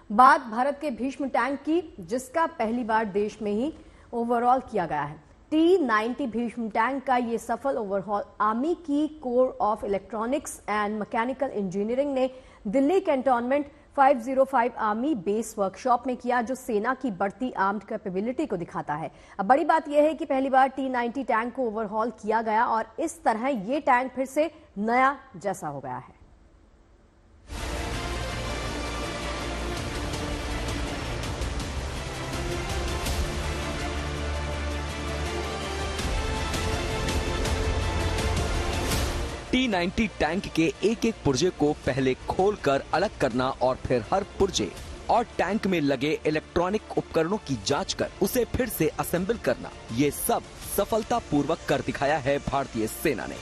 बात भारत के भीष्म टैंक की, जिसका पहली बार देश में ही ओवरऑल किया गया है। T-90 भीष्म टैंक का ये सफल ओवरहॉल आर्मी की corps of electronics and mechanical engineering ने Delhi cantonment 505 army base workshop में किया, जो सेना की बढ़ती आर्म्ड कैपेबिलिटी को दिखाता है। अब बड़ी बात यह है कि पहली बार T-90 टैंक को ओवरहॉल किया गया और इस तरह ये टैंक फिर से नया जैसा हो गया है। T-90 टैंक के एक एक पुर्जे को पहले खोलकर अलग करना और फिर हर पुर्जे और टैंक में लगे इलेक्ट्रॉनिक उपकरणों की जांच कर उसे फिर से असेंबल करना, ये सब सफलतापूर्वक कर दिखाया है भारतीय सेना ने,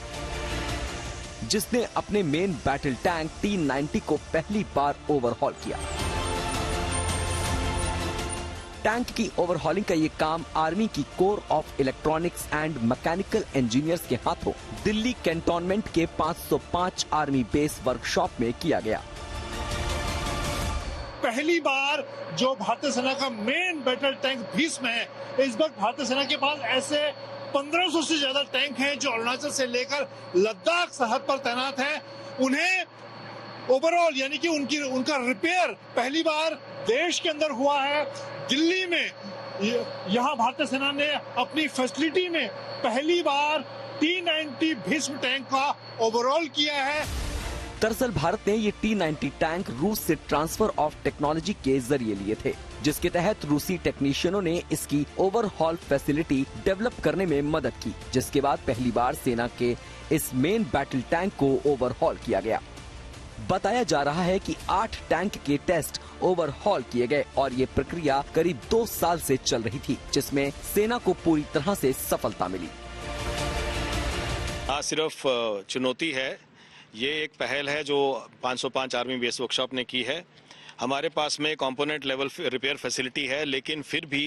जिसने अपने मेन बैटल टैंक T-90 को पहली बार ओवरहॉल किया। टैंक की ओवरहॉलिंग का ये काम आर्मी की corps of electronics and mechanical engineers के हाथों दिल्ली कैंटोनमेंट के 505 आर्मी बेस वर्कशॉप में किया गया। पहली बार जो भारतीय सेना का मेन बैटल टैंक भीष्म है, इस वक्त भारतीय सेना के पास ऐसे 1500 से ज्यादा टैंक हैं जो अरुणाचल से लेकर लद्दाख सरहद पर तैनात हैं। उन्हें ओवरऑल यानी कि उनका रिपेयर पहली बार देश के अंदर हुआ है। दिल्ली में यहाँ भारतीय सेना ने अपनी फैसिलिटी में पहली बार T-90 भीष्म टैंक का ओवरऑल किया है। दरअसल भारत ने ये T-90 टैंक रूस से ट्रांसफर ऑफ टेक्नोलॉजी के जरिए लिए थे, जिसके तहत रूसी टेक्नीशियनों ने इसकी ओवरहॉल फैसिलिटी डेवलप करने में मदद की, जिसके बाद पहली बार सेना के इस मेन बैटल टैंक को ओवरहॉल किया गया। बताया जा रहा है कि 8 टैंक के टेस्ट ओवरहॉल किए गए और ये प्रक्रिया करीब 2 साल से चल रही थी, जिसमें सेना को पूरी तरह से सफलता मिली। सिर्फ चुनौती है, ये एक पहल है जो 505 आर्मी बेस वर्कशॉप ने की है। हमारे पास में कंपोनेंट लेवल रिपेयर फैसिलिटी है, लेकिन फिर भी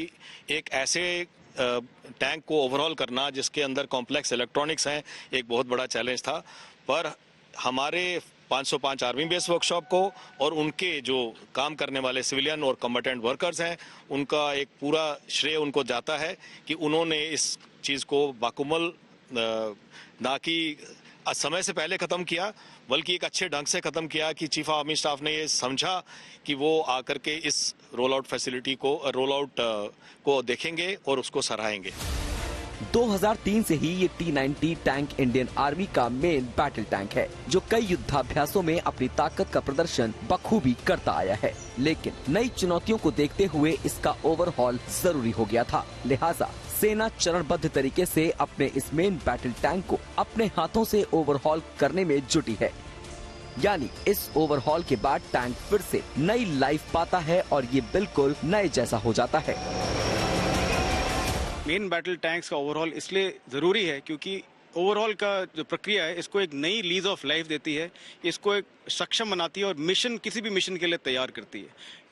एक ऐसे टैंक को ओवरऑल करना जिसके अंदर कॉम्प्लेक्स इलेक्ट्रॉनिक्स हैं, एक बहुत बड़ा चैलेंज था। पर हमारे 505 आर्मी बेस वर्कशॉप को और उनके जो काम करने वाले सिविलियन और कम्बेटेंट वर्कर्स हैं, उनका एक पूरा श्रेय उनको जाता है कि उन्होंने इस चीज को बाकुमल ना कि समय से पहले खत्म किया, बल्कि एक अच्छे ढंग से खत्म किया कि चीफ आर्मी स्टाफ ने ये समझा कि वो आकर के इस रोल आउट फैसिलिटी को को देखेंगे और उसको सराहेंगे। 2003 से ही ये T-90 टैंक इंडियन आर्मी का मेन बैटल टैंक है, जो कई युद्धाभ्यासों में अपनी ताकत का प्रदर्शन बखूबी करता आया है। लेकिन नई चुनौतियों को देखते हुए इसका ओवरहॉल जरूरी हो गया था। लिहाजा सेना चरणबद्ध तरीके से अपने इस मेन बैटल टैंक को अपने हाथों से ओवरहॉल करने में जुटी है। यानी इस ओवरहॉल के बाद टैंक फिर से नई लाइफ पाता है और ये बिल्कुल नए जैसा हो जाता है। मेन बैटल टैंक्स का ओवरऑल इसलिए ज़रूरी है क्योंकि ओवरऑल का जो प्रक्रिया है इसको एक नई लीज ऑफ लाइफ देती है, इसको एक सक्षम बनाती है और मिशन किसी भी मिशन के लिए तैयार करती है।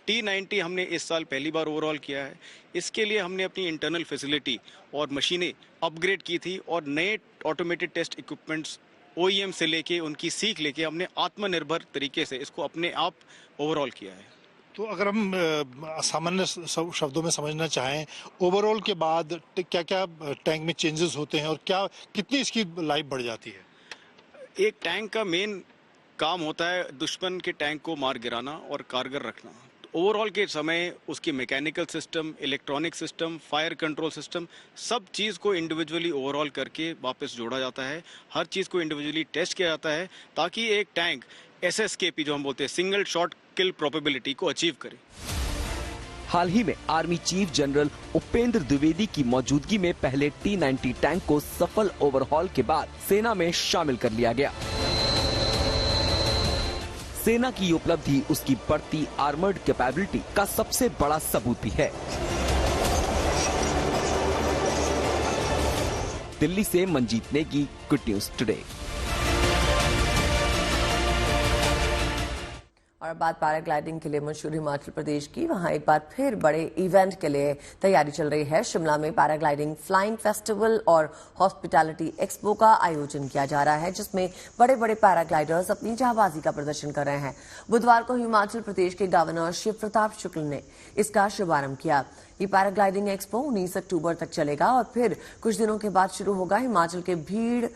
T-90 हमने इस साल पहली बार ओवरऑल किया है। इसके लिए हमने अपनी इंटरनल फैसिलिटी और मशीनें अपग्रेड की थी और नए ऑटोमेटेड टेस्ट इक्विपमेंट्स OEM से लेके उनकी सीख लेके हमने आत्मनिर्भर तरीके से इसको अपने आप ओवरऑल किया है। तो अगर हम सामान्य शब्दों में समझना चाहें, ओवरऑल के बाद क्या क्या टैंक में चेंजेस होते हैं और कितनी इसकी लाइफ बढ़ जाती है? एक टैंक का मेन काम होता है दुश्मन के टैंक को मार गिराना और कारगर रखना। तो ओवरऑल के समय उसकी mechanical system, electronic system, fire control system, सब चीज़ को इंडिविजुअली ओवरऑल करके वापस जोड़ा जाता है। हर चीज़ को इंडिविजुअली टेस्ट किया जाता है ताकि एक टैंक SSKP जो हम बोलते हैं, सिंगल शॉट किल प्रोबेबिलिटी को अचीव करे। हाल ही में army chief general Upendra Dwivedi की मौजूदगी में पहले T-90 टैंक को सफल ओवरहॉल के बाद सेना में शामिल कर लिया गया। सेना की उपलब्धि उसकी बढ़ती आर्मर्ड कैपेबिलिटी का सबसे बड़ा सबूत भी है। दिल्ली से Manjeet Negi, good news today. और बात पैराग्लाइडिंग के लिए मशहूर हिमाचल प्रदेश की, वहां एक बार फिर बड़े इवेंट के लिए तैयारी चल रही है। शिमला में पैराग्लाइडिंग फ्लाइंग फेस्टिवल और हॉस्पिटैलिटी एक्सपो का आयोजन किया जा रहा है, जिसमें बड़े बड़े पैराग्लाइडर्स अपनी जाबाजी का प्रदर्शन कर रहे हैं। बुधवार को हिमाचल प्रदेश के गवर्नर शिव प्रताप शुक्ल ने इसका शुभारंभ किया। ये पैराग्लाइडिंग एक्सपो 19 अक्टूबर तक चलेगा और फिर कुछ दिनों के बाद शुरू होगा। हिमाचल के भीड़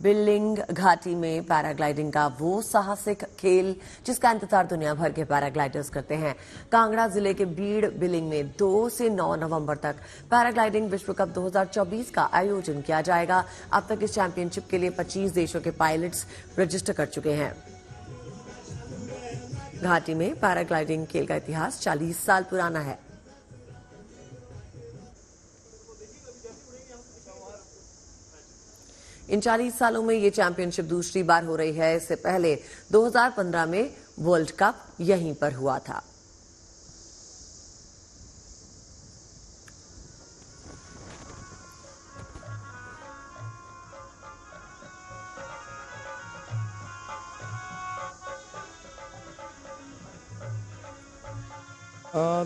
बिलिंग घाटी में पैराग्लाइडिंग का वो साहसिक खेल जिसका इंतजार दुनिया भर के पैराग्लाइडर्स करते हैं। कांगड़ा जिले के भीड़ बिलिंग में 2 से 9 नवंबर तक पैराग्लाइडिंग विश्व कप 2024 का आयोजन किया जाएगा। अब तक इस चैंपियनशिप के लिए 25 देशों के पायलट्स रजिस्टर कर चुके हैं। घाटी में पैराग्लाइडिंग खेल का इतिहास 40 साल पुराना है। इन 40 सालों में ये चैंपियनशिप दूसरी बार हो रही है। इससे पहले 2015 में वर्ल्ड कप यहीं पर हुआ था।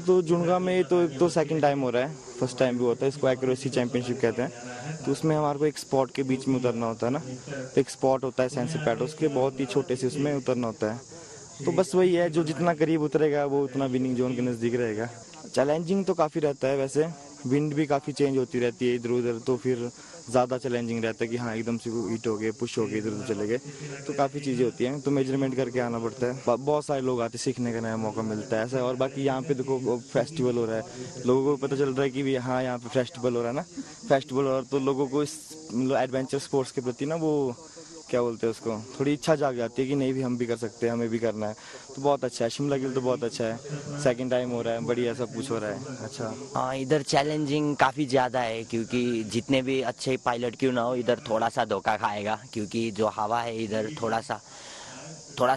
तो जुनगा में तो सेकंड टाइम हो रहा है। फर्स्ट टाइम भी होता है, इसको एक्यूरेसी चैंपियनशिप कहते हैं। तो उसमें हमारे को एक स्पॉट के बीच में उतरना होता है ना, एक स्पॉट होता है सेंसर पैड, उसके बहुत ही छोटे से उसमें उतरना होता है। तो बस वही है, जो जितना करीब उतरेगा वो उतना विनिंग जोन के नज़दीक रहेगा। चैलेंजिंग तो काफ़ी रहता है, वैसे विंड भी काफ़ी चेंज होती रहती है इधर उधर, तो फिर ज़्यादा चैलेंजिंग रहता है कि हाँ एकदम से हिट हो गए, पुश हो गए, इधर उधर चले गए, तो काफ़ी चीज़ें होती हैं। तो मेजरमेंट करके आना पड़ता है। बहुत सारे लोग आते, सीखने का नया मौका मिलता है ऐसा। और बाकी यहाँ पे देखो फेस्टिवल हो रहा है, लोगों को पता चल रहा है कि हाँ यहाँ पे फेस्टिवल हो रहा है ना, फेस्टिवल हो रहा है, तो लोगों को इस मतलब एडवेंचर स्पोर्ट्स के प्रति ना वो क्या बोलते हैं उसको, थोड़ी इच्छा जाग जाती है कि नहीं भी हम भी कर सकते हैं, हमें भी करना है। तो बहुत अच्छा है, शिमला के लिए तो बहुत अच्छा है। सेकंड टाइम हो रहा है, बढ़िया सब कुछ हो रहा है। अच्छा हाँ, इधर चैलेंजिंग काफ़ी ज़्यादा है, क्योंकि जितने भी अच्छे पायलट क्यों ना हो, इधर थोड़ा सा धोखा खाएगा, क्योंकि जो हवा है इधर थोड़ा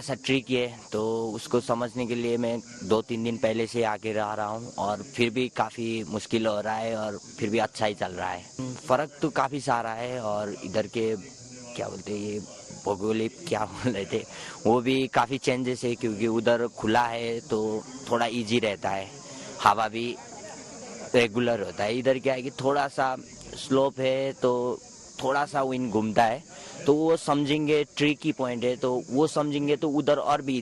सा ट्रिकी है। तो उसको समझने के लिए मैं 2-3 दिन पहले से आके रहा हूँ, और फिर भी काफ़ी मुश्किल हो रहा है, और फिर भी अच्छा ही चल रहा है। फ़र्क तो काफ़ी सारा है, और इधर के क्या बोलते हैं, ये भौगोलिक क्या बोल रहे थे, वो भी काफ़ी चेंजेस है, क्योंकि उधर खुला है तो थोड़ा इजी रहता है, हवा भी रेगुलर होता है। इधर क्या है कि थोड़ा सा स्लोप है तो थोड़ा सा विंड घूमता है, तो वो समझेंगे ट्रिकी पॉइंट है, तो वो समझेंगे तो उधर और भी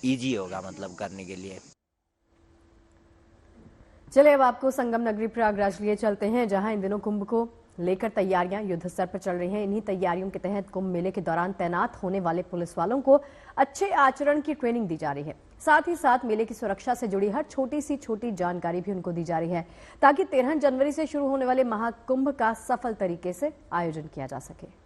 इजी होगा मतलब करने के लिए। चलिए अब आपको संगम नगरी प्रयागराज लिए चलते हैं, जहां इन दिनों कुंभ को लेकर तैयारियां युद्ध स्तर पर चल रही हैं। इन्हीं तैयारियों के तहत कुंभ मेले के दौरान तैनात होने वाले पुलिस वालों को अच्छे आचरण की ट्रेनिंग दी जा रही है। साथ ही साथ मेले की सुरक्षा से जुड़ी हर छोटी जानकारी भी उनको दी जा रही है, ताकि 13 जनवरी से शुरू होने वाले महाकुंभ का सफल तरीके से आयोजन किया जा सके।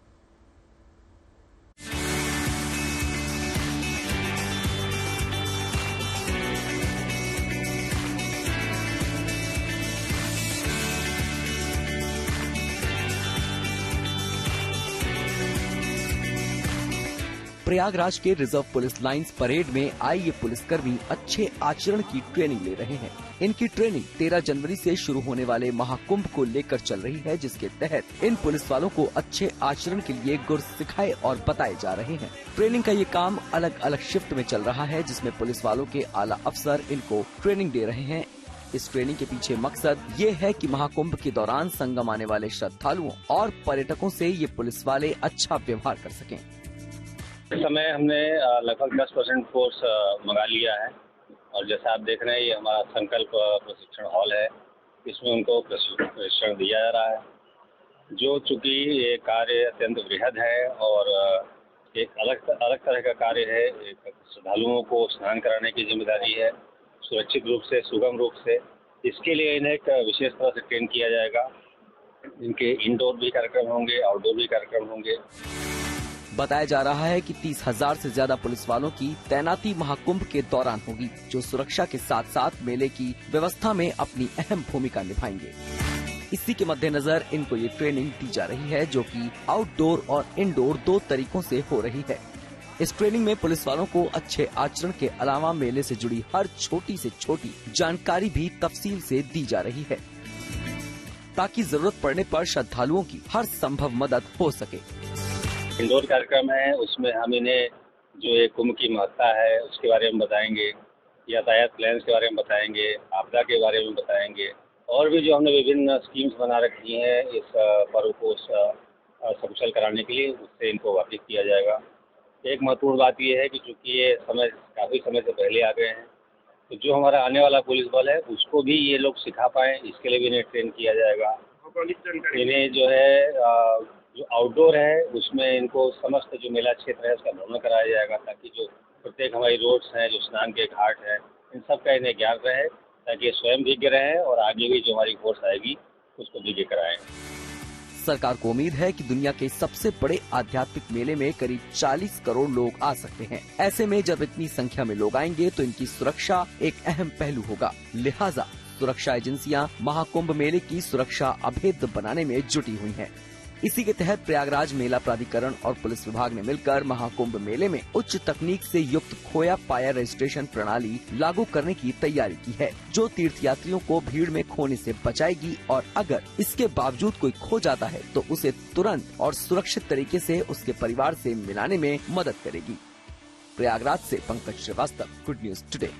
प्रयागराज के रिजर्व पुलिस लाइंस परेड में आए ये पुलिसकर्मी अच्छे आचरण की ट्रेनिंग ले रहे हैं। इनकी ट्रेनिंग 13 जनवरी से शुरू होने वाले महाकुंभ को लेकर चल रही है, जिसके तहत इन पुलिस वालों को अच्छे आचरण के लिए गुर सिखाए और बताए जा रहे हैं। ट्रेनिंग का ये काम अलग अलग शिफ्ट में चल रहा है, जिसमें पुलिस वालों के आला अफसर इनको ट्रेनिंग दे रहे हैं। इस ट्रेनिंग के पीछे मकसद ये है कि महाकुंभ के दौरान संगम आने वाले श्रद्धालुओं और पर्यटकों से ये पुलिस वाले अच्छा व्यवहार कर सकें। इस समय हमने लगभग 10% फोर्स मंगा लिया है, और जैसा आप देख रहे हैं ये हमारा संकल्प प्रशिक्षण हॉल है, इसमें उनको प्रशिक्षण दिया जा रहा है। जो चूँकि ये कार्य अत्यंत वृहद है और एक अलग तरह का कार्य है, एक श्रद्धालुओं को स्नान कराने की जिम्मेदारी है सुरक्षित रूप से, सुगम रूप से। इसके लिए इन्हें एक विशेष तरह से ट्रेन किया जाएगा। इनके इंडोर भी कार्यक्रम होंगे, आउटडोर भी कार्यक्रम होंगे। बताया जा रहा है कि 30,000 से ज्यादा पुलिस वालों की तैनाती महाकुंभ के दौरान होगी, जो सुरक्षा के साथ साथ मेले की व्यवस्था में अपनी अहम भूमिका निभाएंगे। इसी के मद्देनजर इनको ये ट्रेनिंग दी जा रही है, जो कि आउटडोर और इंडोर 2 तरीकों से हो रही है। इस ट्रेनिंग में पुलिस वालों को अच्छे आचरण के अलावा मेले से जुड़ी हर छोटी से छोटी जानकारी भी तफसील से दी जा रही है, ताकि जरूरत पड़ने पर श्रद्धालुओं की हर संभव मदद हो सके। इंडोर कार्यक्रम है, उसमें हम इन्हें जो एक कुंभ की महत्ता है उसके बारे में बताएंगे, यातायात प्लान्स के बारे में बताएंगे, आपदा के बारे में बताएंगे, और भी जो हमने विभिन्न स्कीम्स बना रखी हैं इस पर्व को सकुशल कराने के लिए, उससे इनको वाकिफ किया जाएगा। एक महत्वपूर्ण बात यह है कि चूँकि ये समय काफ़ी समय से पहले आ गए हैं, तो जो हमारा आने वाला पुलिस बल है उसको भी ये लोग सिखा पाएँ, इसके लिए भी इन्हें ट्रेन किया जाएगा। इन्हें जो है जो आउटडोर है उसमें इनको समस्त जो मेला क्षेत्र है उसका भ्रमण कराया जाएगा, ताकि जो प्रत्येक हमारी रोड्स हैं, जो स्नान के घाट हैं, इन सब का इन्हें ज्ञान रहे, ताकि ये स्वयं भीगे रहें और आगे भी जो हमारी फोर्स आएगी उसको भीगे कराएं। सरकार को उम्मीद है कि दुनिया के सबसे बड़े आध्यात्मिक मेले में करीब 40 करोड़ लोग आ सकते हैं। ऐसे में जब इतनी संख्या में लोग आएंगे तो इनकी सुरक्षा एक अहम पहलू होगा। लिहाजा सुरक्षा एजेंसियां महाकुंभ मेले की सुरक्षा अभेद्य बनाने में जुटी हुई हैं। इसी के तहत प्रयागराज मेला प्राधिकरण और पुलिस विभाग ने मिलकर महाकुंभ मेले में उच्च तकनीक से युक्त खोया पाया रजिस्ट्रेशन प्रणाली लागू करने की तैयारी की है, जो तीर्थयात्रियों को भीड़ में खोने से बचाएगी और अगर इसके बावजूद कोई खो जाता है तो उसे तुरंत और सुरक्षित तरीके से उसके परिवार से मिलाने में मदद करेगी। प्रयागराज से Pankaj Srivastava, good news today.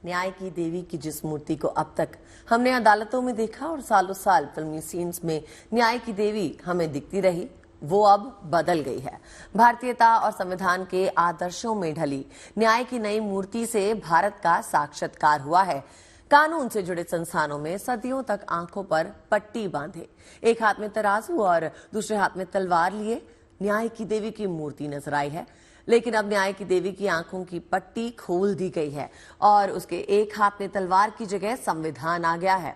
न्याय की देवी की जिस मूर्ति को अब तक हमने अदालतों में देखा और सालों साल फिल्मी सीन्स में न्याय की देवी हमें दिखती रही, वो अब बदल गई है। भारतीयता और संविधान के आदर्शों में ढली न्याय की नई मूर्ति से भारत का साक्षात्कार हुआ है। कानून से जुड़े संस्थानों में सदियों तक आंखों पर पट्टी बांधे, एक हाथ में तराजू और दूसरे हाथ में तलवार लिए न्याय की देवी की मूर्ति नजर आई है। लेकिन अब न्याय की देवी की आंखों की पट्टी खोल दी गई है और उसके एक हाथ में तलवार की जगह संविधान आ गया है।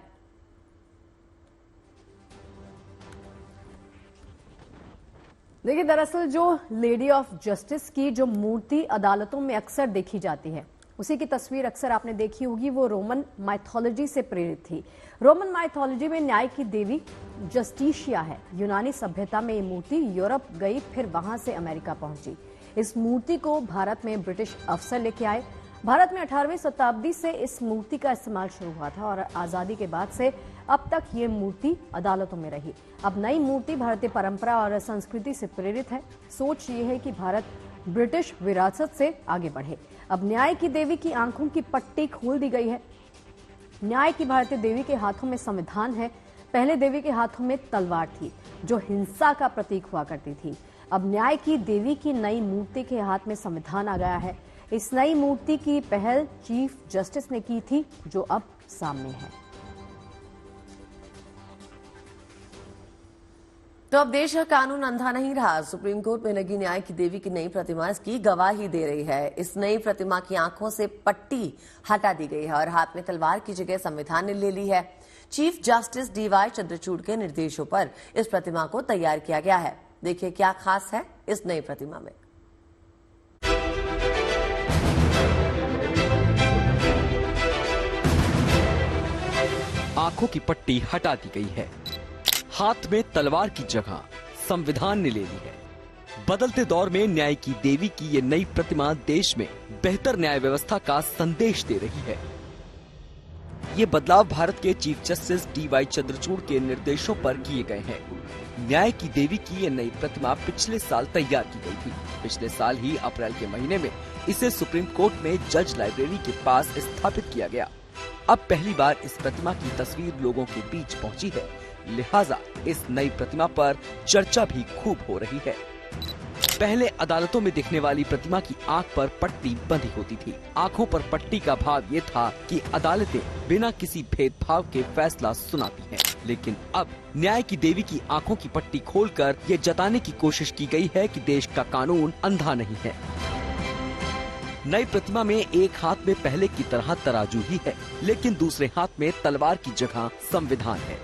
देखिए, दरअसल जो लेडी ऑफ जस्टिस की जो मूर्ति अदालतों में अक्सर देखी जाती है, उसी की तस्वीर अक्सर आपने देखी होगी, वो रोमन माइथोलॉजी से प्रेरित थी। रोमन माइथोलॉजी में न्याय की देवी जस्टिशिया है। यूनानी सभ्यता में ये मूर्ति यूरोप गई, फिर वहां से अमेरिका पहुंची। इस मूर्ति को भारत में ब्रिटिश अफसर लेके आए। भारत में 18वीं शताब्दी से इस मूर्ति का इस्तेमाल शुरू हुआ था और आजादी के बाद से अब तक ये मूर्ति अदालतों में रही। अब नई मूर्ति भारतीय परंपरा और संस्कृति से प्रेरित है। सोच ये है कि भारत ब्रिटिश विरासत से आगे बढ़े। अब न्याय की देवी की आंखों की पट्टी खोल दी गई है। न्याय की भारतीय देवी के हाथों में संविधान है। पहले देवी के हाथों में तलवार थी, जो हिंसा का प्रतीक हुआ करती थी। अब न्याय की देवी की नई मूर्ति के हाथ में संविधान आ गया है। इस नई मूर्ति की पहल चीफ जस्टिस ने की थी, जो अब सामने है। तो अब देश का कानून अंधा नहीं रहा। सुप्रीम कोर्ट में लगी न्याय की देवी की नई प्रतिमा इसकी गवाही दे रही है। इस नई प्रतिमा की आंखों से पट्टी हटा दी गई है और हाथ में तलवार की जगह संविधान ने ले ली है। चीफ जस्टिस DY चंद्रचूड़ के निर्देशों पर इस प्रतिमा को तैयार किया गया है। देखिए क्या खास है इस नई प्रतिमा में। आंखों की पट्टी हटा दी गई है। हाथ में तलवार की जगह संविधान ने ले ली है। बदलते दौर में न्याय की देवी की ये नई प्रतिमा देश में बेहतर न्याय व्यवस्था का संदेश दे रही है। ये बदलाव भारत के चीफ जस्टिस DY चंद्रचूड़ के निर्देशों पर किए गए हैं। न्याय की देवी की ये नई प्रतिमा पिछले साल तैयार की गई थी। पिछले साल ही अप्रैल के महीने में इसे सुप्रीम कोर्ट में जज लाइब्रेरी के पास स्थापित किया गया। अब पहली बार इस प्रतिमा की तस्वीर लोगों के बीच पहुंची है, लिहाजा इस नई प्रतिमा पर चर्चा भी खूब हो रही है। पहले अदालतों में दिखने वाली प्रतिमा की आंख पर पट्टी बंधी होती थी। आंखों पर पट्टी का भाव ये था कि अदालतें बिना किसी भेदभाव के फैसला सुनाती हैं। लेकिन अब न्याय की देवी की आंखों की पट्टी खोलकर ये जताने की कोशिश की गई है कि देश का कानून अंधा नहीं है। नई प्रतिमा में एक हाथ में पहले की तरह तराजू ही है, लेकिन दूसरे हाथ में तलवार की जगह संविधान है।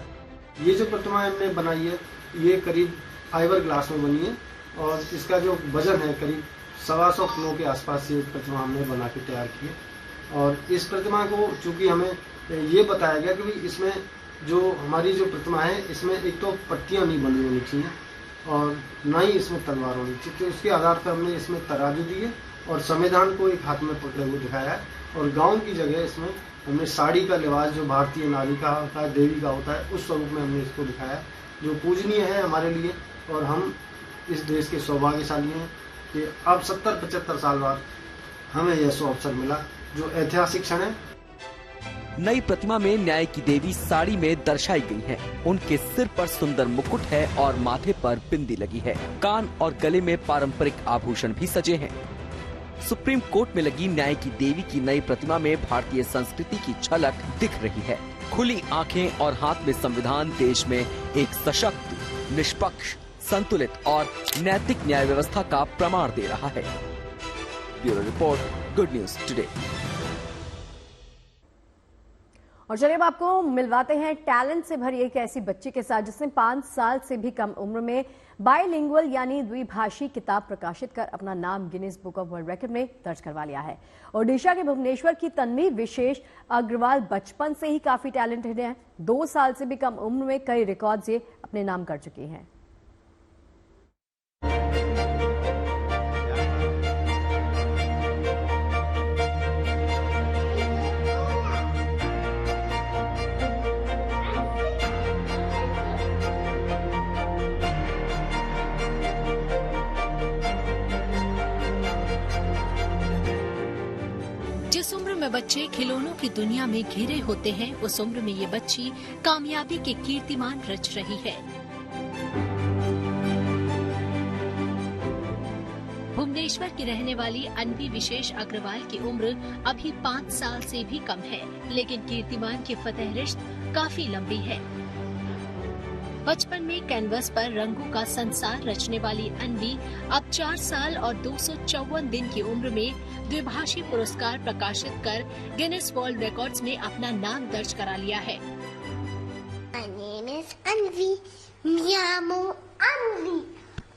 ये जो प्रतिमा हमने बनाई है, ये करीब फाइबर ग्लास में बनी है और इसका जो वजन है करीब 125 किलो के आसपास ये प्रतिमा हमने बना के तैयार की है। और इस प्रतिमा को चूंकि हमें ये बताया गया कि इसमें जो हमारी जो प्रतिमा है, इसमें एक तो पट्टियां नहीं बनी होनी चाहिए और न ही इसमें तलवार होनी चाहिए, तो उसके आधार पर हमने इसमें तराजू दी है और संविधान को एक हाथ में पकड़े हुए दिखाया है। और गाउन की जगह इसमें हमने साड़ी का लिबास जो भारतीय नारी का होता है, देवी का होता है, उस स्वरूप में हमने इसको दिखाया है। जो पूजनीय है हमारे लिए, और हम इस देश के सौभाग्यशाली हैं कि अब 70-75 साल बाद हमें यह अवसर मिला, जो ऐतिहासिक क्षण है। नई प्रतिमा में न्याय की देवी साड़ी में दर्शाई गई हैं। उनके सिर पर सुंदर मुकुट है और माथे पर बिंदी लगी है। कान और गले में पारंपरिक आभूषण भी सजे हैं। सुप्रीम कोर्ट में लगी न्याय की देवी की नई प्रतिमा में भारतीय संस्कृति की झलक दिख रही है। खुली आंखें और हाथ में संविधान देश में एक सशक्त, निष्पक्ष, संतुलित और नैतिक न्याय व्यवस्था का प्रमाण दे रहा है। Bureau report, good news today. और चलिए अब आपको मिलवाते हैं टैलेंट से भरी एक ऐसी बच्ची के साथ जिसने 5 साल से भी कम उम्र में बाइलिंगुअल यानी द्विभाषी किताब प्रकाशित कर अपना नाम Guinness book of world record में दर्ज करवा लिया है। ओडिशा के भुवनेश्वर की तन्वी विशेष अग्रवाल बचपन से ही काफी टैलेंटेड है। 2 साल से भी कम उम्र में कई रिकॉर्ड्स ये अपने नाम कर चुकी हैं। जिस उम्र में बच्चे खिलौनों की दुनिया में घिरे होते हैं, उस उम्र में ये बच्ची कामयाबी के कीर्तिमान रच रही है। भुवनेश्वर की रहने वाली अन्वी विशेष अग्रवाल की उम्र अभी 5 साल से भी कम है, लेकिन कीर्तिमान की फतहरिश्त काफी लंबी है। बचपन में कैनवस पर रंगों का संसार रचने वाली अन्वी अब 4 साल और 254 दिन की उम्र में द्विभाषी पुरस्कार प्रकाशित कर गिनीज वर्ल्ड रिकॉर्ड्स में अपना नाम दर्ज करा लिया है। My name is Anvi. Miamo Anvi.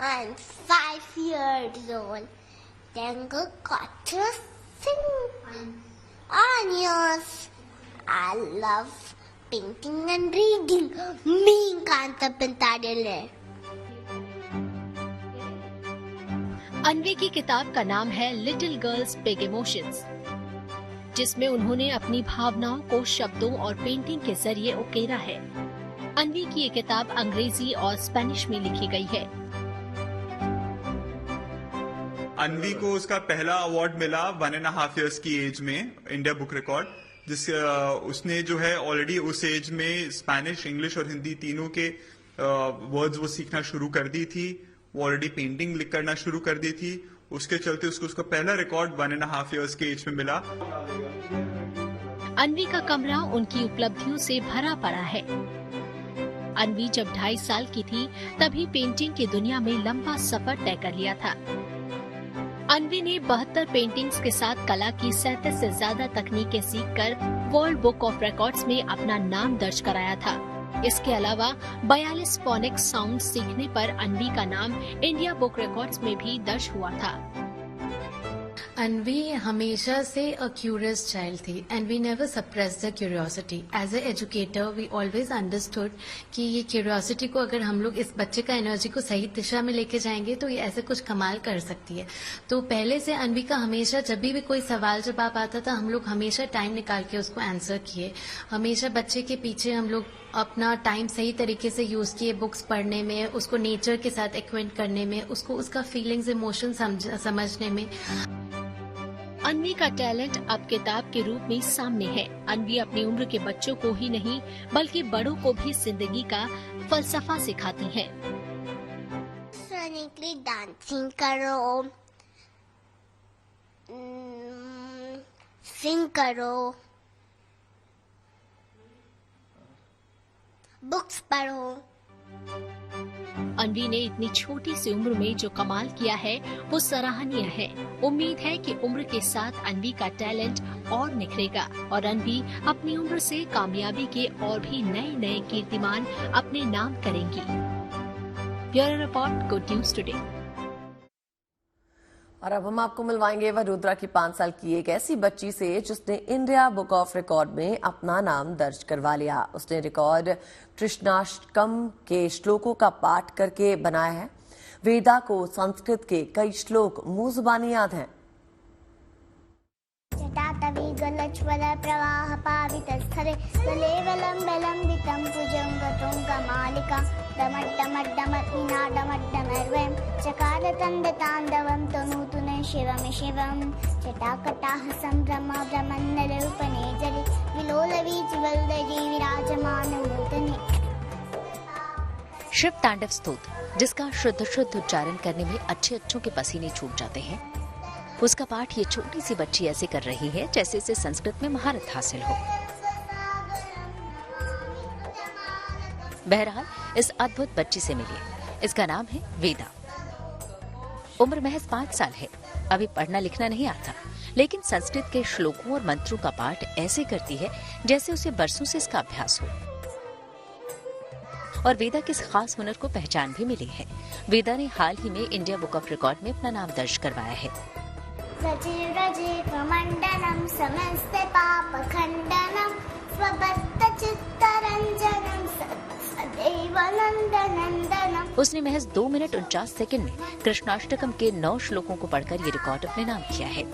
I'm 5 years old. Tengo 4, 5 años. I love painting and reading. Me encanta pintar el leer. Anvi की किताब का नाम है लिटिल गर्ल्स बिग इमोशंस, जिसमें उन्होंने अपनी भावनाओं को शब्दों और पेंटिंग के जरिए उकेरा है। अन्वी की ये किताब अंग्रेजी और स्पेनिश में लिखी गई है। अन्वी को उसका पहला अवार्ड मिला 1.5 years की एज में, इंडिया बुक रिकॉर्ड, जिस उसने जो है ऑलरेडी उस एज में स्पेनिश, इंग्लिश और हिंदी तीनों के वर्ड्स वो सीखना शुरू कर दी थी। वो ऑलरेडी पेंटिंग लिख करना शुरू कर दी थी। उसके चलते उसको उसका पहला रिकॉर्ड 1.5 years के एज में मिला। अन्वी का कमरा उनकी उपलब्धियों से भरा पड़ा है। अन्वी जब 2.5 साल की थी तभी पेंटिंग की दुनिया में लंबा सफर तय कर लिया था। अन्वी ने 72 पेंटिंग्स के साथ कला की 37 से ज्यादा तकनीकें सीखकर वर्ल्ड बुक ऑफ रिकॉर्ड्स में अपना नाम दर्ज कराया था। इसके अलावा 42 फोनिक साउंड सीखने पर अन्वी का नाम इंडिया बुक रिकॉर्ड्स में भी दर्ज हुआ था। अन्वी हमेशा से अ क्यूरियस चाइल्ड थी and we never suppressed the curiosity. As a educator we always understood कि ये क्यूरियोसिटी को अगर हम लोग इस बच्चे का एनर्जी को सही दिशा में लेके जाएंगे तो ये ऐसे कुछ कमाल कर सकती है। तो पहले से अन्वी का हमेशा जब भी कोई सवाल जवाब आता था हम लोग हमेशा टाइम निकाल के उसको आंसर किए। हमेशा बच्चे के पीछे हम लोग अपना टाइम सही तरीके से यूज किए, बुक्स पढ़ने में, उसको नेचर के साथ एक्वेंट करने में, उसको उसका फीलिंग्स इमोशन समझने में। अन्वी का टैलेंट अब किताब के रूप में सामने है। अन्वी अपनी उम्र के बच्चों को ही नहीं बल्कि बड़ों को भी जिंदगी का फलसफा सिखाती है। सोनिकली डांसिंग करो, सिंग करो, बुक्स पढ़ो। अन्वी ने इतनी छोटी सी उम्र में जो कमाल किया है वो सराहनीय है। उम्मीद है कि उम्र के साथ अन्वी का टैलेंट और निखरेगा और अन्वी अपनी उम्र से कामयाबी के और भी नए नए कीर्तिमान अपने नाम करेंगी। Bureau report, good news today. और अब हम आपको मिलवाएंगे वडोदरा की 5 साल की एक ऐसी बच्ची से जिसने इंडिया बुक ऑफ रिकॉर्ड में अपना नाम दर्ज करवा लिया। उसने रिकॉर्ड कृष्णाष्टकम के श्लोकों का पाठ करके बनाया है। वेदा को संस्कृत के कई श्लोक मुंह जुबानी याद हैं। प्रवाह पावितस्थले सलेवलंबलंबितं भुजंगतुंगमालिका डमड्डमड्डमत्निनाडमड्डमर्वं चकार तन्दताण्डवं तनूतुने शिवं शिवं जटाकटाह सम्भ्रमा भ्रमन्नरूपणे जले विलोलवीचिवल्लरी विराजमानमूर्धने। शिव तांडव स्तोत्र, जिसका शुद्ध उच्चारण करने में अच्छों के पसीने छूट जाते हैं, उसका पाठ ये छोटी सी बच्ची ऐसे कर रही है जैसे इसे संस्कृत में महारत हासिल हो। बहरहाल इस अद्भुत बच्ची से मिलिए। इसका नाम है वेदा। उम्र महज 5 साल है। अभी पढ़ना लिखना नहीं आता, लेकिन संस्कृत के श्लोकों और मंत्रों का पाठ ऐसे करती है जैसे उसे बरसों से इसका अभ्यास हो। और वेदा के इस खास हुनर को पहचान भी मिली है। वेदा ने हाल ही में इंडिया बुक ऑफ रिकॉर्ड में अपना नाम दर्ज करवाया है। रजिरजिकमण्डनं समस्त पापखण्डनं स्वभक्तचित्तरञ्जनं सदैव नन्दनन्दनम्। उसने महज 2 मिनट 49 सेकंड में कृष्णाष्टकम के 9 श्लोकों को पढ़कर ये रिकॉर्ड अपने नाम किया है।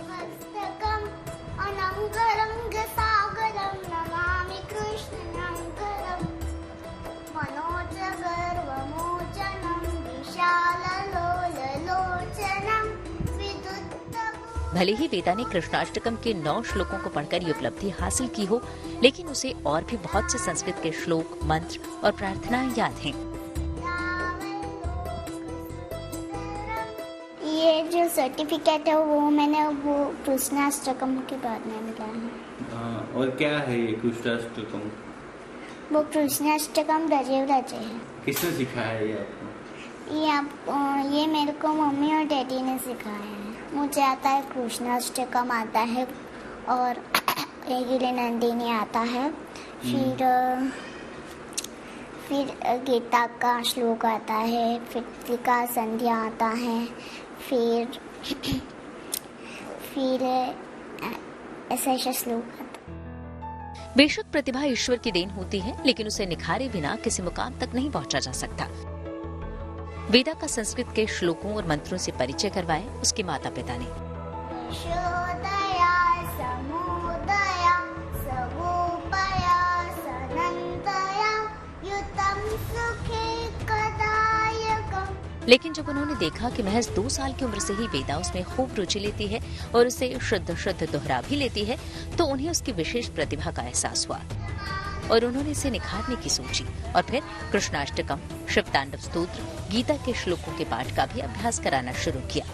भले ही वेदा ने कृष्णाष्टकम के 9 श्लोकों को पढ़कर ये उपलब्धि हासिल की हो, लेकिन उसे और भी बहुत से संस्कृत के श्लोक, मंत्र और प्रार्थनाएं याद हैं। ये जो सर्टिफिकेट है वो मैंने कृष्णाष्टकम के बाद में मिला है। और क्या है ये कृष्णाष्टकम? वो कृष्णाष्टकम रजे है। किसने सिखाया है ये आपको? ये मेरे को मम्मी और डैडी ने सिखाया है। मुझे आता है कृष्णाष्टकम आता है और रेगुलर नंदिनी आता है, फिर गीता का श्लोक आता है, फिर टीका संध्या आता है, फिर ऐसा श्लोक आता है। बेशक प्रतिभा ईश्वर की देन होती है, लेकिन उसे निखारे बिना किसी मुकाम तक नहीं पहुंचा जा सकता। वेदा का संस्कृत के श्लोकों और मंत्रों से परिचय करवाया उसके माता पिता ने। लेकिन जब उन्होंने देखा कि महज 2 साल की उम्र से ही वेदा उसमें खूब रुचि लेती है और उसे शुद्ध दोहरा भी लेती है, तो उन्हें उसकी विशेष प्रतिभा का एहसास हुआ और उन्होंने इसे निखारने की सोची और फिर कृष्णाष्टकम, शिव तांडव स्तोत्र, गीता के श्लोकों के पाठ का भी अभ्यास कराना शुरू किया।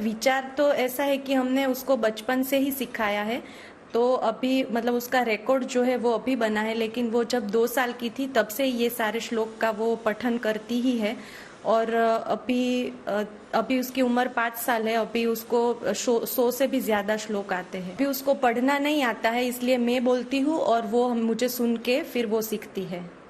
विचार तो ऐसा है कि हमने उसको बचपन से ही सिखाया है, तो अभी मतलब उसका रिकॉर्ड जो है वो अभी बना है, लेकिन वो जब 2 साल की थी तब से ये सारे श्लोक का वो पठन करती ही है। और अभी उसकी उम्र 5 साल है। अभी उसको 100 से भी ज्यादा श्लोक आते हैं। अभी उसको पढ़ना नहीं आता है, इसलिए मैं बोलती हूँ और वो मुझे सुन के फिर वो सीखती है।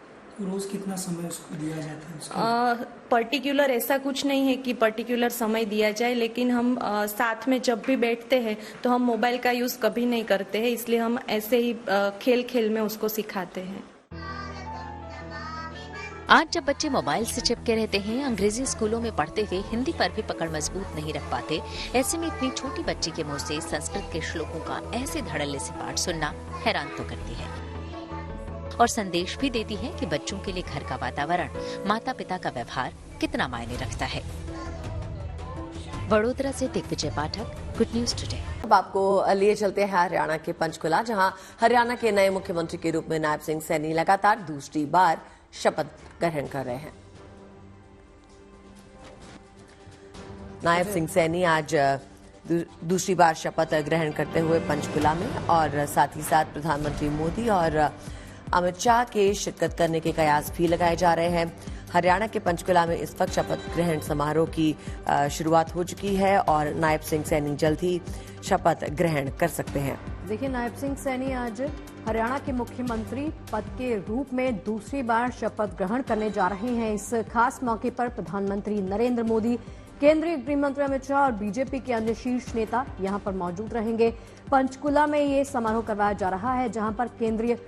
रोज कितना समय उसको दिया जाता है? पर्टिकुलर ऐसा कुछ नहीं है कि पर्टिकुलर समय दिया जाए, लेकिन हम साथ में जब भी बैठते हैं तो हम मोबाइल का यूज कभी नहीं करते हैं, इसलिए हम ऐसे ही खेल में उसको सिखाते हैं। आज जब बच्चे मोबाइल से चिपके रहते हैं, अंग्रेजी स्कूलों में पढ़ते हुए हिंदी पर भी पकड़ मजबूत नहीं रख पाते, ऐसे में इतनी छोटी बच्ची के मुंह से संस्कृत के श्लोकों का ऐसे धड़ल्ले से पाठ सुनना हैरान तो करती है और संदेश भी देती है कि बच्चों के लिए घर का वातावरण, माता पिता का व्यवहार कितना मायने रखता है। वडोदरा से दिग्विजय पाठक, गुड न्यूज टुडे। अब आपको लिए चलते हैं हरियाणा के पंचकुला, जहां हरियाणा के नए मुख्यमंत्री के रूप में नायब सिंह सैनी लगातार दूसरी बार शपथ ग्रहण कर रहे हैं। नायब सिंह सैनी आज दूसरी बार शपथ ग्रहण करते हुए पंचकुला में और साथ ही साथ प्रधानमंत्री मोदी और अमित शाह के शिरकत करने के कयास भी लगाए जा रहे हैं। हरियाणा के पंचकुला में इस वक्त शपथ ग्रहण समारोह की शुरुआत हो चुकी है और नायब सिंह सैनी जल्द ही शपथ ग्रहण कर सकते हैं। देखिए, नायब सिंह सैनी आज हरियाणा के मुख्यमंत्री पद के रूप में दूसरी बार शपथ ग्रहण करने जा रहे हैं। इस खास मौके पर प्रधानमंत्री नरेंद्र मोदी, केंद्रीय गृह मंत्री अमित शाह और बीजेपी के अन्य शीर्ष नेता यहां पर मौजूद रहेंगे। पंचकुला में ये समारोह करवाया जा रहा है, जहां पर केंद्रीय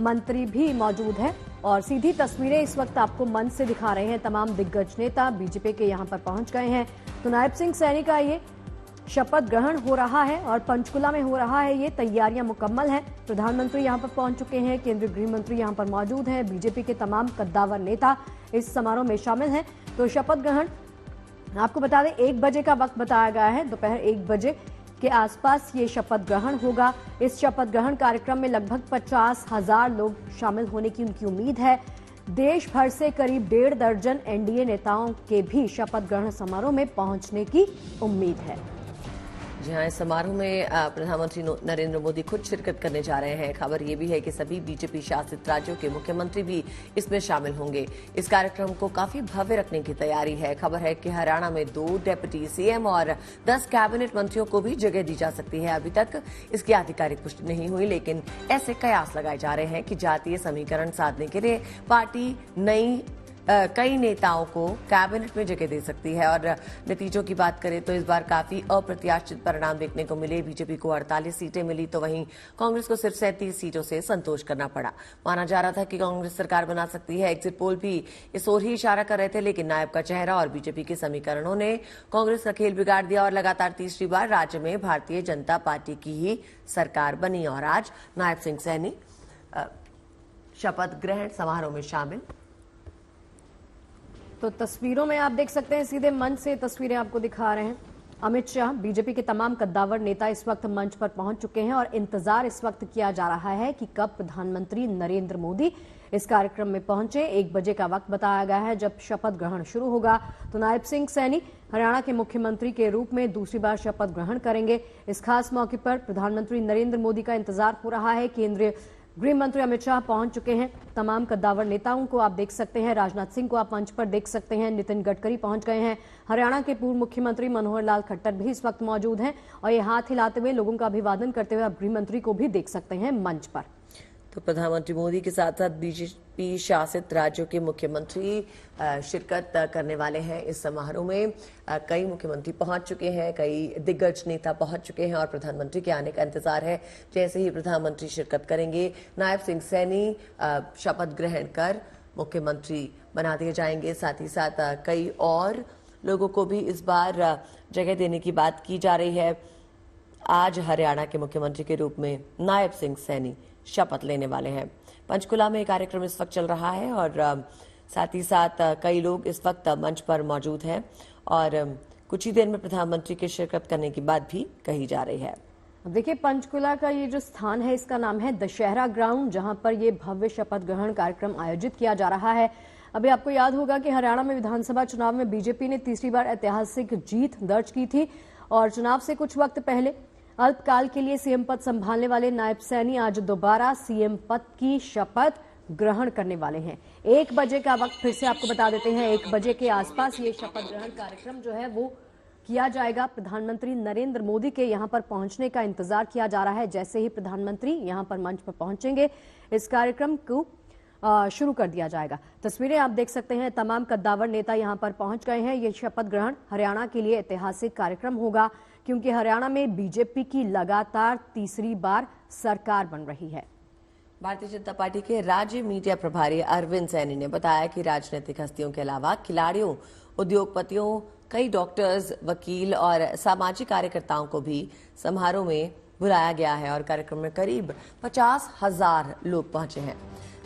मंत्री भी मौजूद है और सीधी तस्वीरें इस वक्त आपको मंच से दिखा रहे हैं। तमाम दिग्गज नेता बीजेपी के यहां पर पहुंच गए हैं। तो नायब सिंह सैनी का ये शपथ ग्रहण हो रहा है और पंचकुला में हो रहा है। ये तैयारियां मुकम्मल हैं। प्रधानमंत्री यहां पर पहुंच चुके हैं, केंद्रीय गृह मंत्री यहां पर मौजूद हैं, बीजेपी के तमाम कद्दावर नेता इस समारोह में शामिल हैं। तो शपथ ग्रहण आपको बता दें 1 बजे का वक्त बताया गया है, दोपहर 1 बजे के आसपास ये शपथ ग्रहण होगा। इस शपथ ग्रहण कार्यक्रम में लगभग 50,000 लोग शामिल होने की उनकी उम्मीद है। देश भर से करीब 1.5 दर्जन एनडीए नेताओं के भी शपथ ग्रहण समारोह में पहुंचने की उम्मीद है। जी हाँ, इस समारोह में प्रधानमंत्री नरेंद्र मोदी खुद शिरकत करने जा रहे हैं। खबर ये भी है कि सभी बीजेपी शासित राज्यों के मुख्यमंत्री भी इसमें शामिल होंगे। इस कार्यक्रम को काफी भव्य रखने की तैयारी है। खबर है कि हरियाणा में 2 डेप्यूटी सीएम और 10 कैबिनेट मंत्रियों को भी जगह दी जा सकती है। अभी तक इसकी आधिकारिक पुष्टि नहीं हुई, लेकिन ऐसे कयास लगाए जा रहे हैं कि जातीय समीकरण साधने के लिए पार्टी कई नेताओं को कैबिनेट में जगह दे सकती है। और नतीजों की बात करें तो इस बार काफी अप्रत्याशित परिणाम देखने को मिले। बीजेपी को 48 सीटें मिली तो वहीं कांग्रेस को सिर्फ 37 सीटों से संतोष करना पड़ा। माना जा रहा था कि कांग्रेस सरकार बना सकती है। एग्जिट पोल भी इस ओर ही इशारा कर रहे थे, लेकिन नायब का चेहरा और बीजेपी के समीकरणों ने कांग्रेस का खेल बिगाड़ दिया और लगातार तीसरी बार राज्य में भारतीय जनता पार्टी की ही सरकार बनी। और आज नायब सिंह सैनी शपथ ग्रहण समारोह में शामिल। तो तस्वीरों में आप देख सकते हैं, सीधे मंच से तस्वीरें आपको दिखा रहे हैं। अमित शाह, बीजेपी के तमाम कद्दावर नेता इस वक्त मंच पर पहुंच चुके हैं और इंतजार इस वक्त किया जा रहा है कि कब प्रधानमंत्री नरेंद्र मोदी इस कार्यक्रम में पहुंचे। 1 बजे का वक्त बताया गया है जब शपथ ग्रहण शुरू होगा। तो नायब सिंह सैनी हरियाणा के मुख्यमंत्री के रूप में दूसरी बार शपथ ग्रहण करेंगे। इस खास मौके पर प्रधानमंत्री नरेंद्र मोदी का इंतजार हो रहा है। केंद्रीय गृह मंत्री अमित शाह पहुंच चुके हैं। तमाम कद्दावर नेताओं को आप देख सकते हैं। राजनाथ सिंह को आप मंच पर देख सकते हैं। नितिन गडकरी पहुंच गए हैं। हरियाणा के पूर्व मुख्यमंत्री मनोहर लाल खट्टर भी इस वक्त मौजूद हैं और ये हाथ हिलाते हुए लोगों का अभिवादन करते हुए आप गृह मंत्री को भी देख सकते हैं मंच पर। तो प्रधानमंत्री मोदी के साथ साथ बीजेपी शासित राज्यों के मुख्यमंत्री शिरकत करने वाले हैं इस समारोह में। कई मुख्यमंत्री पहुंच चुके हैं, कई दिग्गज नेता पहुंच चुके हैं और प्रधानमंत्री के आने का इंतजार है। जैसे ही प्रधानमंत्री शिरकत करेंगे, नायब सिंह सैनी शपथ ग्रहण कर मुख्यमंत्री बना दिए जाएंगे। साथ ही साथ कई और लोगों को भी इस बार जगह देने की बात की जा रही है। आज हरियाणा के मुख्यमंत्री के रूप में नायब सिंह सैनी शपथ लेने वाले हैं। पंचकुला में कार्यक्रम इस वक्त चल रहा है और साथ ही साथ कई लोग इस वक्त मंच पर मौजूद हैं और कुछ ही देर में प्रधानमंत्री के शिरकत करने की बात भी कही जा रही है। देखिए, पंचकुला का ये जो स्थान है इसका नाम है दशहरा ग्राउंड, जहां पर ये भव्य शपथ ग्रहण कार्यक्रम आयोजित किया जा रहा है। अभी आपको याद होगा कि हरियाणा में विधानसभा चुनाव में बीजेपी ने तीसरी बार ऐतिहासिक जीत दर्ज की थी और चुनाव से कुछ वक्त पहले अल्पकाल के लिए सीएम पद संभालने वाले नायब सैनी आज दोबारा सीएम पद की शपथ ग्रहण करने वाले हैं। 1 बजे का वक्त फिर से आपको बता देते हैं। 1 बजे के आसपास ये शपथ ग्रहण कार्यक्रम जो है वो किया जाएगा। प्रधानमंत्री नरेंद्र मोदी के यहां पर पहुंचने का इंतजार किया जा रहा है। जैसे ही प्रधानमंत्री यहां पर मंच पर पहुंचेंगे, इस कार्यक्रम को शुरू कर दिया जाएगा। तस्वीरें आप देख सकते हैं, तमाम कद्दावर नेता यहां पर पहुंच गए हैं। ये शपथ ग्रहण हरियाणा के लिए ऐतिहासिक कार्यक्रम होगा क्योंकि हरियाणा में बीजेपी की लगातार तीसरी बार सरकार बन रही है। भारतीय जनता पार्टी के राज्य मीडिया प्रभारी अरविंद सैनी ने बताया कि राजनीतिक हस्तियों के अलावा खिलाड़ियों, उद्योगपतियों, कई डॉक्टर्स, वकील और सामाजिक कार्यकर्ताओं को भी समारोह में बुलाया गया है और कार्यक्रम में करीब 50,000 लोग पहुंचे हैं।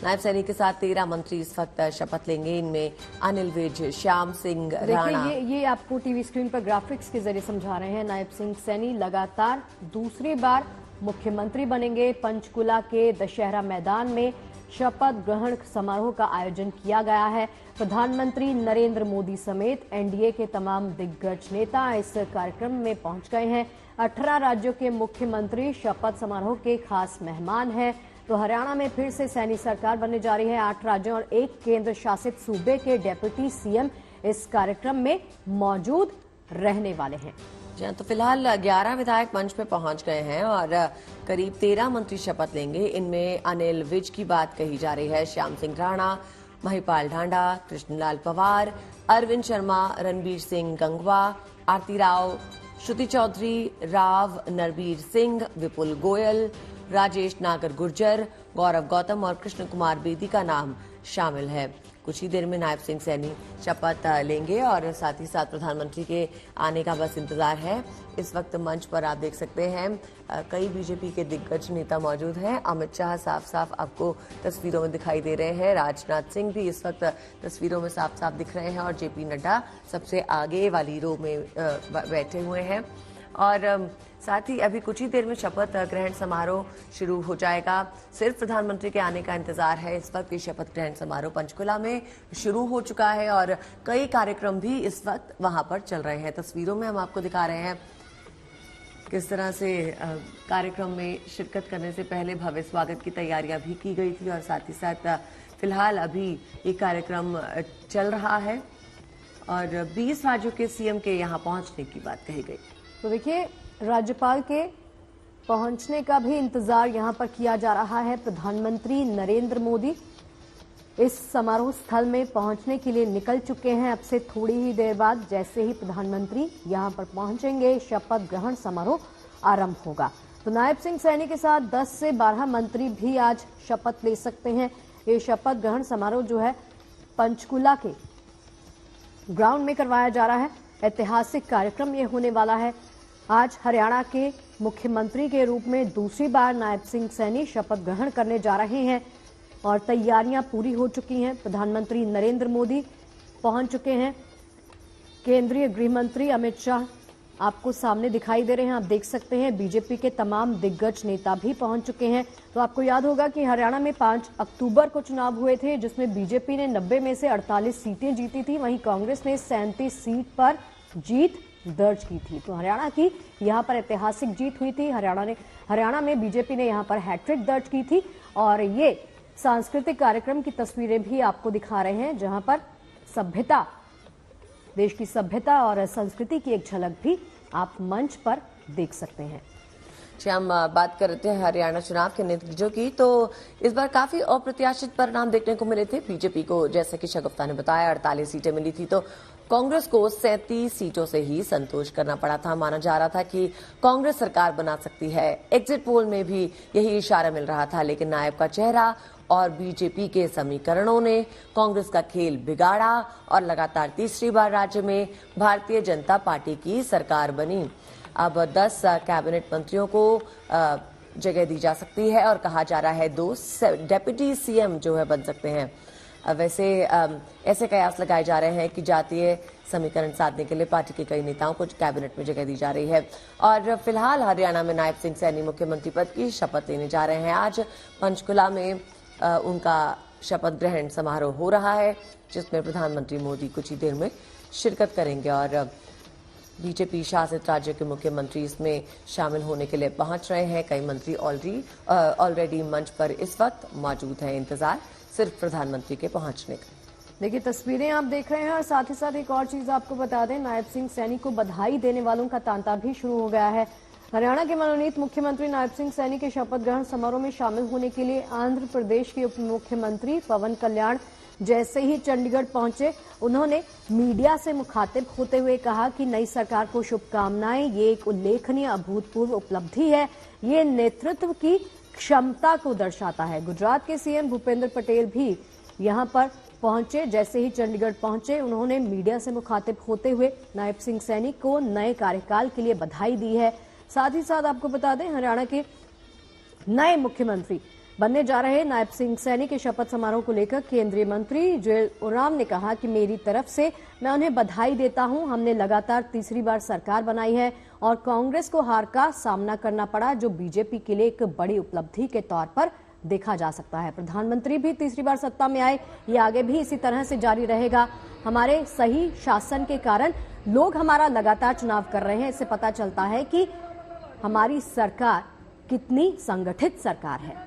नायब सैनी के साथ 13 मंत्री इस वक्त शपथ लेंगे। इनमें अनिल विज, श्याम सिंह राणा। ये आपको टीवी स्क्रीन पर ग्राफिक्स के जरिए समझा रहे हैं। नायब सिंह सैनी लगातार दूसरी बार मुख्यमंत्री बनेंगे। पंचकुला के दशहरा मैदान में शपथ ग्रहण समारोह का आयोजन किया गया है। प्रधानमंत्री नरेंद्र मोदी समेत एनडीए के तमाम दिग्गज नेता इस कार्यक्रम में पहुंच गए हैं। 18 राज्यों के मुख्यमंत्री शपथ समारोह के खास मेहमान हैं। तो हरियाणा में फिर से सैनी सरकार बनने जा रही है। 8 राज्यों और 1 केंद्र शासित सूबे के डेप्यूटी सीएम इस कार्यक्रम में मौजूद रहने वाले हैं। जी, तो फिलहाल 11 विधायक मंच पे पहुंच गए हैं और करीब 13 मंत्री शपथ लेंगे। इनमें अनिल विज की बात कही जा रही है, श्याम सिंह राणा, महिपाल ढांडा, कृष्णलाल पवार, अरविंद शर्मा, रणबीर सिंह गंगवा, आरती राव, श्रुति चौधरी, राव नरबीर सिंह, विपुल गोयल, राजेश नागर गुर्जर, गौरव गौतम और कृष्ण कुमार बेदी का नाम शामिल है। कुछ ही देर में नायब सिंह सैनी शपथ लेंगे और साथ ही साथ प्रधानमंत्री के आने का बस इंतजार है। इस वक्त मंच पर आप देख सकते हैं कई बीजेपी के दिग्गज नेता मौजूद हैं। अमित शाह साफ साफ आपको तस्वीरों में दिखाई दे रहे हैं। राजनाथ सिंह भी इस वक्त तस्वीरों में साफ साफ दिख रहे हैं और जेपी नड्डा सबसे आगे वाली रो में बैठे हुए हैं। और साथ ही अभी कुछ ही देर में शपथ ग्रहण समारोह शुरू हो जाएगा। सिर्फ प्रधानमंत्री के आने का इंतजार है। इस वक्त ये शपथ ग्रहण समारोह पंचकुला में शुरू हो चुका है और कई कार्यक्रम भी इस वक्त वहां पर चल रहे हैं। तस्वीरों में हम आपको दिखा रहे हैं किस तरह से कार्यक्रम में शिरकत करने से पहले भव्य स्वागत की तैयारियां भी की गई थी और साथ ही साथ फिलहाल अभी ये कार्यक्रम चल रहा है और 20 राज्यों के सीएम के यहाँ पहुंचने की बात कही गई। तो देखिए, राज्यपाल के पहुंचने का भी इंतजार यहां पर किया जा रहा है। प्रधानमंत्री नरेंद्र मोदी इस समारोह स्थल में पहुंचने के लिए निकल चुके हैं। अब से थोड़ी ही देर बाद जैसे ही प्रधानमंत्री यहां पर पहुंचेंगे, शपथ ग्रहण समारोह आरंभ होगा। तो नायब सिंह सैनी के साथ 10 से 12 मंत्री भी आज शपथ ले सकते हैं। ये शपथ ग्रहण समारोह जो है पंचकुला के ग्राउंड में करवाया जा रहा है। ऐतिहासिक कार्यक्रम ये होने वाला है। आज हरियाणा के मुख्यमंत्री के रूप में दूसरी बार नायब सिंह सैनी शपथ ग्रहण करने जा रहे हैं और तैयारियां पूरी हो चुकी हैं। प्रधानमंत्री नरेंद्र मोदी पहुंच चुके हैं। केंद्रीय गृह मंत्री अमित शाह आपको सामने दिखाई दे रहे हैं। आप देख सकते हैं बीजेपी के तमाम दिग्गज नेता भी पहुंच चुके हैं। तो आपको याद होगा कि हरियाणा में 5 अक्टूबर को चुनाव हुए थे जिसमें बीजेपी ने 90 में से 48 सीटें जीती थी। वहीं कांग्रेस ने 37 सीट पर जीत दर्ज की थी। तो हरियाणा की यहां पर ऐतिहासिक जीत हुई थी। हरियाणा में बीजेपी ने यहां पर हैट्रिक दर्ज की थी और ये सांस्कृतिक कार्यक्रम की तस्वीरें भी आपको दिखा रहे हैं जहां पर सभ्यता, देश की सभ्यता और संस्कृति की एक झलक भी आप मंच पर देख सकते हैं। हम बात कर रहे थे हरियाणा चुनाव के नतीजों की, तो इस बार काफी अप्रत्याशित परिणाम देखने को मिले थे। बीजेपी को, जैसे कि शगुफ्ता ने बताया, 48 सीटें मिली थी तो कांग्रेस को 37 सीटों से ही संतोष करना पड़ा था। माना जा रहा था कि कांग्रेस सरकार बना सकती है। एग्जिट पोल में भी यही इशारा मिल रहा था, लेकिन नायब का चेहरा और बीजेपी के समीकरणों ने कांग्रेस का खेल बिगाड़ा और लगातार तीसरी बार राज्य में भारतीय जनता पार्टी की सरकार बनी। अब 10 कैबिनेट मंत्रियों को जगह दी जा सकती है और कहा जा रहा है 2 डेप्यूटी सीएम जो है बन सकते हैं। वैसे ऐसे कयास लगाए जा रहे हैं कि जातीय समीकरण साधने के लिए पार्टी के कई नेताओं को कैबिनेट में जगह दी जा रही है। और फिलहाल हरियाणा में नायब सिंह सैनी मुख्यमंत्री पद की शपथ लेने जा रहे हैं। आज पंचकुला में उनका शपथ ग्रहण समारोह हो रहा है जिसमें प्रधानमंत्री मोदी कुछ ही देर में शिरकत करेंगे और बीजेपी शासित राज्य के मुख्यमंत्री इसमें शामिल होने के लिए पहुंच रहे हैं। कई मंत्री ऑलरेडी मंच पर इस वक्त मौजूद हैं। इंतजार सिर्फ प्रधानमंत्री के पहुंचने का। देखिए, तस्वीरें आप देख रहे हैं और साथ ही साथ एक और चीज आपको बता दें, नायब सिंह सैनी को बधाई देने वालों का तांता भी शुरू हो गया है। हरियाणा के मनोनीत मुख्यमंत्री नायब सिंह सैनी के शपथ ग्रहण समारोह में शामिल होने के लिए आंध्र प्रदेश के उप मुख्यमंत्री पवन कल्याण जैसे ही चंडीगढ़ पहुंचे, उन्होंने मीडिया से मुखातिब होते हुए कहा कि नई सरकार को शुभकामनाएं। ये एक उल्लेखनीय अभूतपूर्व उपलब्धि है। ये नेतृत्व की क्षमता को दर्शाता है। गुजरात के सीएम भूपेंद्र पटेल भी यहां पर पहुंचे। जैसे ही चंडीगढ़ पहुंचे, उन्होंने मीडिया से मुखातिब होते हुए नायब सिंह सैनी को नए कार्यकाल के लिए बधाई दी है। साथ ही साथ आपको बता दें, हरियाणा के नए मुख्यमंत्री बनने जा रहे नायब सिंह सैनी के शपथ समारोह को लेकर केंद्रीय मंत्री जुएल ओराम ने कहा कि मेरी तरफ से मैं उन्हें बधाई देता हूं। हमने लगातार तीसरी बार सरकार बनाई है और कांग्रेस को हार का सामना करना पड़ा, जो बीजेपी के लिए एक बड़ी उपलब्धि के तौर पर देखा जा सकता है। प्रधानमंत्री भी तीसरी बार सत्ता में आए, ये आगे भी इसी तरह से जारी रहेगा। हमारे सही शासन के कारण लोग हमारा लगातार चुनाव कर रहे हैं। इससे पता चलता है कि हमारी सरकार कितनी संगठित सरकार है।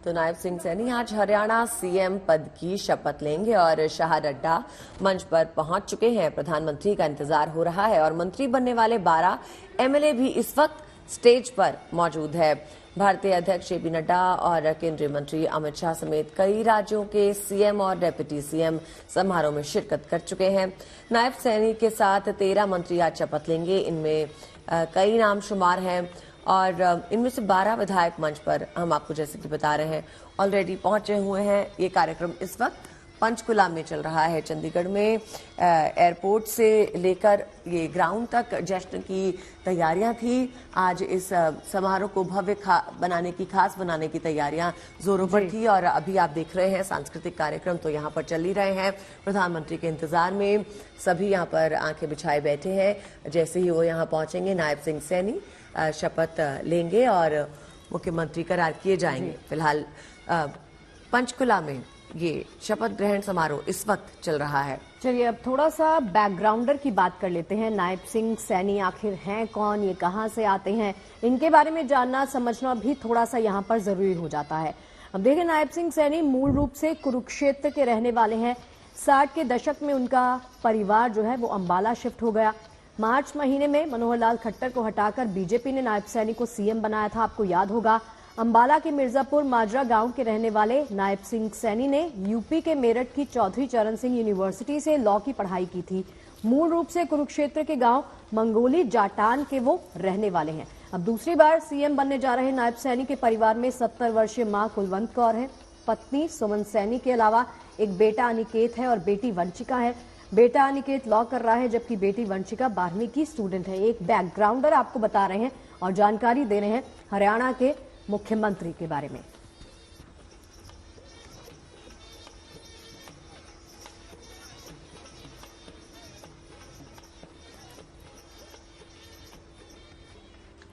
तो नायब सिंह सैनी आज हरियाणा सीएम पद की शपथ लेंगे और शाह अड्डा मंच पर पहुंच चुके हैं। प्रधानमंत्री का इंतजार हो रहा है और मंत्री बनने वाले 12 एमएलए भी इस वक्त स्टेज पर मौजूद है। भारतीय अध्यक्ष जेपी नड्डा और केंद्रीय मंत्री अमित शाह समेत कई राज्यों के सीएम और डेप्यूटी सीएम समारोह में शिरकत कर चुके हैं। नायब सैनी के साथ 13 मंत्री आज शपथ लेंगे। इनमें कई नाम शुमार हैं और इनमें से 12 विधायक मंच पर हम आपको जैसे कि बता रहे हैं ऑलरेडी पहुंचे हुए हैं। ये कार्यक्रम इस वक्त पंचकुला में चल रहा है। चंडीगढ़ में एयरपोर्ट से लेकर ये ग्राउंड तक जश्न की तैयारियां थी। आज इस समारोह को भव्य बनाने की, खास बनाने की तैयारियां जोरों पर थी और अभी आप देख रहे हैं सांस्कृतिक कार्यक्रम तो यहाँ पर चल ही रहे हैं। प्रधानमंत्री के इंतजार में सभी यहाँ पर आंखें बिछाए बैठे हैं। जैसे ही वो यहाँ पहुंचेंगे नायब सिंह सैनी शपथ लेंगे और मुख्यमंत्री करार किए जाएंगे। फिलहाल पंचकुला में ये शपथ ग्रहण समारोह इस वक्त चल रहा है। चलिए अब थोड़ा सा बैकग्राउंडर की बात कर लेते हैं। नायब सिंह सैनी आखिर हैं कौन, ये कहां से आते हैं, इनके बारे में जानना समझना भी थोड़ा सा यहाँ पर जरूरी हो जाता है। अब देखिए, नायब सिंह सैनी मूल रूप से कुरुक्षेत्र के रहने वाले हैं। 60 के दशक में उनका परिवार जो है वो अंबाला शिफ्ट हो गया। मार्च महीने में मनोहर लाल खट्टर को हटाकर बीजेपी ने नायब सैनी को सीएम बनाया था। आपको याद होगा, अंबाला के मिर्जापुर माजरा गांव के रहने वाले नायब सिंह सैनी ने यूपी के मेरठ की चौधरी चरण सिंह यूनिवर्सिटी से लॉ की पढ़ाई की थी। मूल रूप से कुरुक्षेत्र के गांव मंगोली जाटान के वो रहने वाले हैं। अब दूसरी बार सीएम बनने जा रहे नायब सैनी के परिवार में 70 वर्षीय मां कुलवंत कौर है, पत्नी सुमन सैनी के अलावा एक बेटा अनिकेत है और बेटी वंशिका है। बेटा अनिकेत लॉ कर रहा है जबकि बेटी वंशिका 12वीं की स्टूडेंट है। एक बैकग्राउंडर आपको बता रहे हैं और जानकारी दे रहे हैं हरियाणा के मुख्यमंत्री के बारे में।